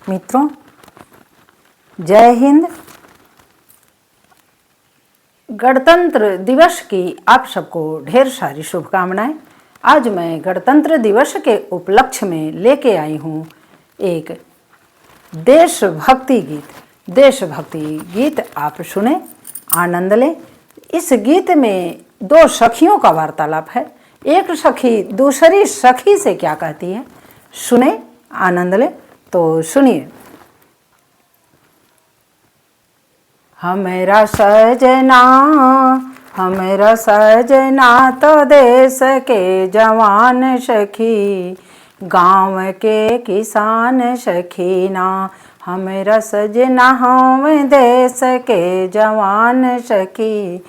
मित्रों, जय हिंद। गणतंत्र दिवस की आप सबको ढेर सारी शुभकामनाएं। आज मैं गणतंत्र दिवस के उपलक्ष्य में लेके आई हूँ एक देशभक्ति गीत। देशभक्ति गीत आप सुने, आनंद लें। इस गीत में दो सखियों का वार्तालाप है। एक सखी दूसरी सखी से क्या कहती है, सुने, आनंद लें। तो सुनिए। हमेरा सजना तो देश के जवान सखी, गाँव के किसान सखी ना। हमेरा सजना हम देश के जवान सखी,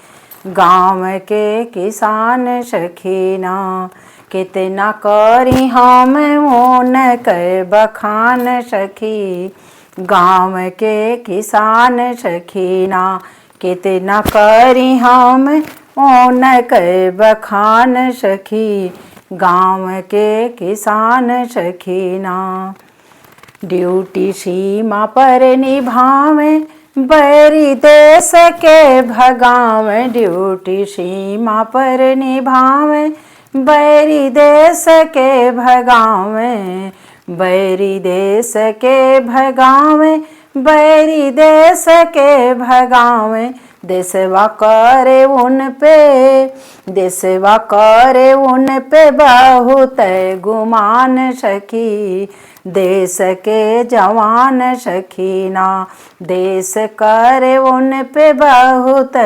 गाँव के किसान सखी ना। कितना करी हम ऊन के बखान सखी, गाँव के किसान सखी ना। कितना करी हम ऊन के बखान सखी, गाँव के किसान सखी ना। ड्यूटी सीमा पर निभावे, बैरी देश के भगावे। ड्यूटी सीमा पर निभावे, बैरी देश के भगावे। बैरी देश के भगावे, बैरी देश के भगावे। देशवा करे उन पे, देशवा करे उन पे बहुत गुमान सखी, देश के जवान सखी ना। देश करे उन पे बहुत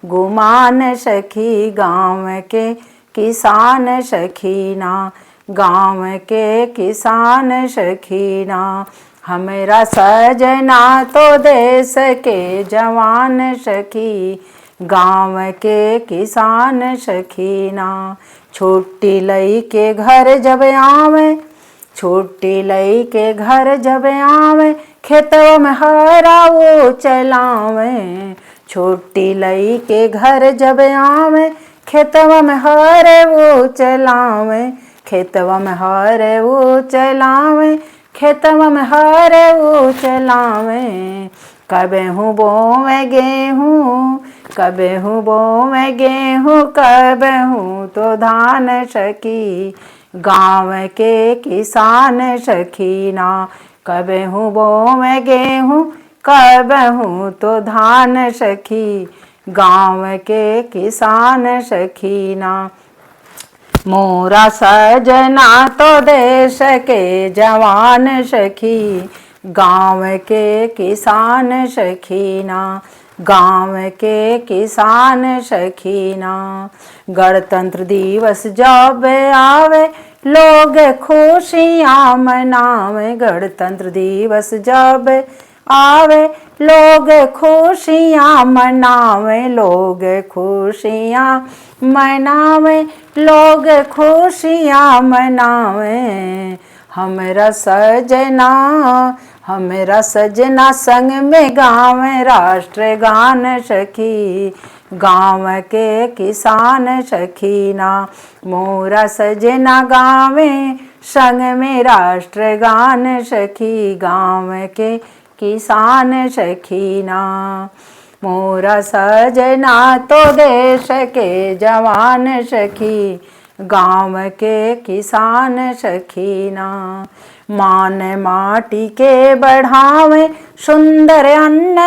गुमान सखी, गाँव के किसान सखी ना। गाँव के किसान सखी ना। हमेरा सजना तो देश के जवान सखी, गाँव के किसान सखी ना। छुट्टी लई के घर जब आवे, छुट्टी लई के घर जब आवे, खेतों में हरा वो चलावे। छुट्टी लई के घर जब आवे, खेतवा में हरे वो चलावे। खेतवा में हरे वो चलावे, खेतवा में हरे वो चलावे। कबे हूँ बोवे गेहूँ, कबे हूँ बोवे गेहूँ, कबे हूँ तो धान सखी, गाँव के किसान सखी ना। कबे हूँ बोवे गेहूँ, कबे हूँ तो धान सखी, गाँव के किसान सखी ना। मोरा सजना तो देश के जवान सखी, गाँव के किसान सखी ना। गाँव के किसान सखी ना। गणतंत्र दिवस जब आवे, लोग खुशियाँ मनावे। गणतंत्र दिवस जब आवे, लोग खुशियाँ मनावे। लोग खुशियाँ मनावे, लोग खुशियाँ मनावे। हमेरा सजना, हमेरा सजना संग में गावे राष्ट्रगान सखी, गाँव के किसान सखी ना। मोरा सजना गावे संग में राष्ट्रगान सखी, गाँव के किसान सखी ना। मोरा सजना तो देश के जवान सखी, गाँव के किसान सखी ना। मान माटी के बढ़ावे, सुंदर अन्न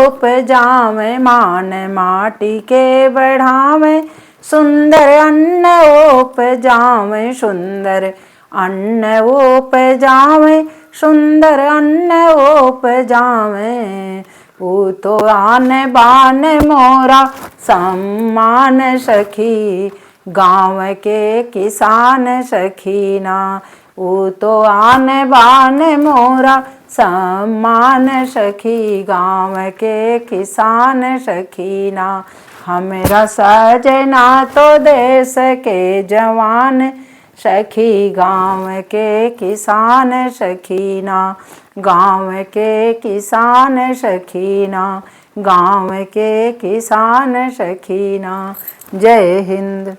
उपजावे। मान माटी के बढ़ावे, सुंदर अन्न उपजावे। सुंदर अन्न उपजावे, सुंदर अन्न उपजावे। वो तो आन बान मोरा सम्मान सखी, गाँव के किसान सखी ना। वो तो आन बान मोरा सम्मान सखी, गाँव के किसान सखी ना। हमेरा सजना तो देश के जवान सखी, गाँव के किसान सखी ना। गाँव के किसान सखी ना। गाँव के किसान सखी ना। जय हिंद।